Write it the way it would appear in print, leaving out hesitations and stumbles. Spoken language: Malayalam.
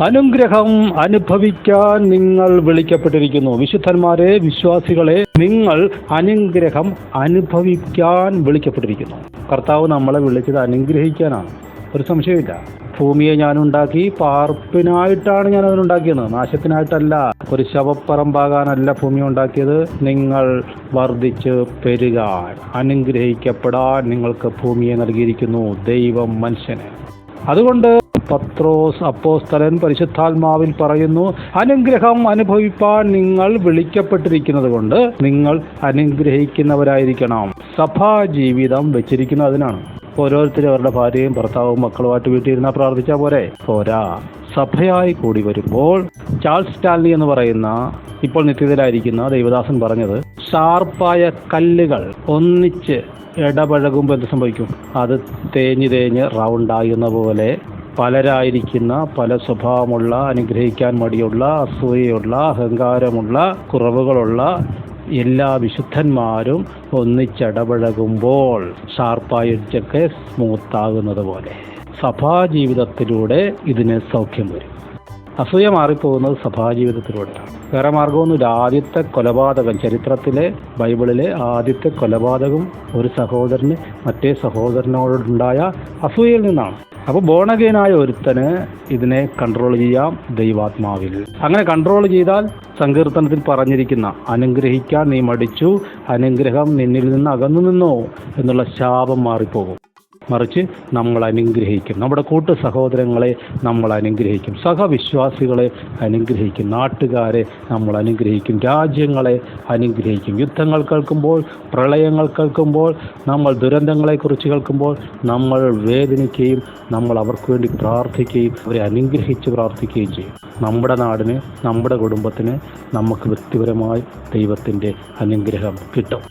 അനുഗ്രഹം അനുഭവിക്കാൻ നിങ്ങൾ വിളിക്കപ്പെട്ടിരിക്കുന്നു. വിശുദ്ധന്മാരെ, വിശ്വാസികളെ, നിങ്ങൾ അനുഗ്രഹം അനുഭവിക്കാൻ വിളിക്കപ്പെട്ടിരിക്കുന്നു. കർത്താവ് നമ്മളെ വിളിച്ചത് അനുഗ്രഹിക്കാനാണ്, ഒരു സംശയമില്ല. ഭൂമിയെ ഞാനുണ്ടാക്കി പാർപ്പിനായിട്ടാണ് ഞാൻ അതിനുണ്ടാക്കിയത്, നാശത്തിനായിട്ടല്ല. ഒരു ശവപ്പറമ്പാകാനല്ല ഭൂമി ഉണ്ടാക്കിയത്. നിങ്ങൾ വർദ്ധിച്ച് പെരുകാൻ, അനുഗ്രഹിക്കപ്പെടാൻ നിങ്ങൾക്ക് ഭൂമിയെ നൽകിയിരിക്കുന്നു ദൈവം മനുഷ്യന്. അതുകൊണ്ട് പത്രോസ് അപ്പോസ്തലൻ പരിശുദ്ധാത്മാവിൽ പറയുന്നു, അനുഗ്രഹം അനുഭവിപ്പാൻ നിങ്ങൾ വിളിക്കപ്പെട്ടിരിക്കുന്നത് കൊണ്ട് നിങ്ങൾ അനുഗ്രഹിക്കുന്നവരായിരിക്കണം. സഭാ ജീവിതം വെച്ചിരിക്കുന്നത് അതിനാണ്. ഓരോരുത്തരും അവരുടെ ഭാര്യയും ഭർത്താവും മക്കളുമായിട്ട് വീട്ടിലിരുന്നാൽ പ്രാർത്ഥിച്ചാൽ പോരാ. സഭയായി കൂടി വരുമ്പോൾ ചാൾസ് സ്റ്റാൻലി എന്ന് പറയുന്ന ഇപ്പോൾ നിത്യത്തിലായിരിക്കുന്ന ദൈവദാസൻ പറഞ്ഞത്, ഷാർപ്പായ കല്ലുകൾ ഒന്നിച്ച് ഇടപഴകുമ്പോൾ എന്ത് സംഭവിക്കും? അത് തേഞ്ഞ് റൗണ്ടാകുന്ന പോലെ പലരായിരിക്കുന്ന, പല സ്വഭാവമുള്ള, അനുഗ്രഹിക്കാൻ മടിയുള്ള, അസൂയയുള്ള, അഹങ്കാരമുള്ള, കുറവുകളുള്ള എല്ലാ വിശുദ്ധന്മാരും ഒന്നിച്ചിടപഴകുമ്പോൾ ഷാർപ്പായ എഡ്ജൊക്കെ സ്മൂത്താകുന്നത് പോലെ സഭാജീവിതത്തിലൂടെ ഇതിന് സൗഖ്യം വരും. അസൂയ മാറിപ്പോകുന്നത് സഭാജീവിതത്തിലൂടെയാണ്. വേറെ മാർഗമൊന്നുമില്ല. ആദ്യത്തെ കൊലപാതകം, ചരിത്രത്തിലെ ബൈബിളിലെ ആദ്യത്തെ കൊലപാതകം ഒരു സഹോദരന് മറ്റേ സഹോദരനോടുണ്ടായ അസൂയയിൽ നിന്നാണ്. അപ്പോൾ ബോണഗേനായ ഒരുത്തന് ഇതിനെ കൺട്രോൾ ചെയ്യാം ദൈവാത്മാവിൽ. അങ്ങനെ കൺട്രോൾ ചെയ്താൽ സങ്കീർത്തനത്തിൽ പറഞ്ഞിരിക്കുന്ന അനുഗ്രഹിക്കാൻ നീ മടിച്ചു, അനുഗ്രഹം നിന്നിൽ നിന്ന് അകന്നു നിന്നോ എന്നുള്ള ശാപം മാറിപ്പോകും. മറിച്ച് നമ്മൾ അനുഗ്രഹിക്കും. നമ്മുടെ കൂട്ടു സഹോദരങ്ങളെ നമ്മൾ അനുഗ്രഹിക്കും, സഹവിശ്വാസികളെ അനുഗ്രഹിക്കും, നാട്ടുകാരെ നമ്മൾ അനുഗ്രഹിക്കും, രാജ്യങ്ങളെ അനുഗ്രഹിക്കും. യുദ്ധങ്ങൾ കേൾക്കുമ്പോൾ, പ്രളയങ്ങൾ കേൾക്കുമ്പോൾ, നമ്മൾ ദുരന്തങ്ങളെക്കുറിച്ച് കേൾക്കുമ്പോൾ നമ്മൾ വേദനിക്കുകയും നമ്മൾ അവർക്ക് വേണ്ടി പ്രാർത്ഥിക്കുകയും അവരെ അനുഗ്രഹിച്ച് പ്രാർത്ഥിക്കുകയും ചെയ്യും. നമ്മുടെ നാടിന്, നമ്മുടെ കുടുംബത്തിന് നമുക്ക് വ്യക്തിപരമായി ദൈവത്തിൻ്റെ അനുഗ്രഹം കിട്ടും.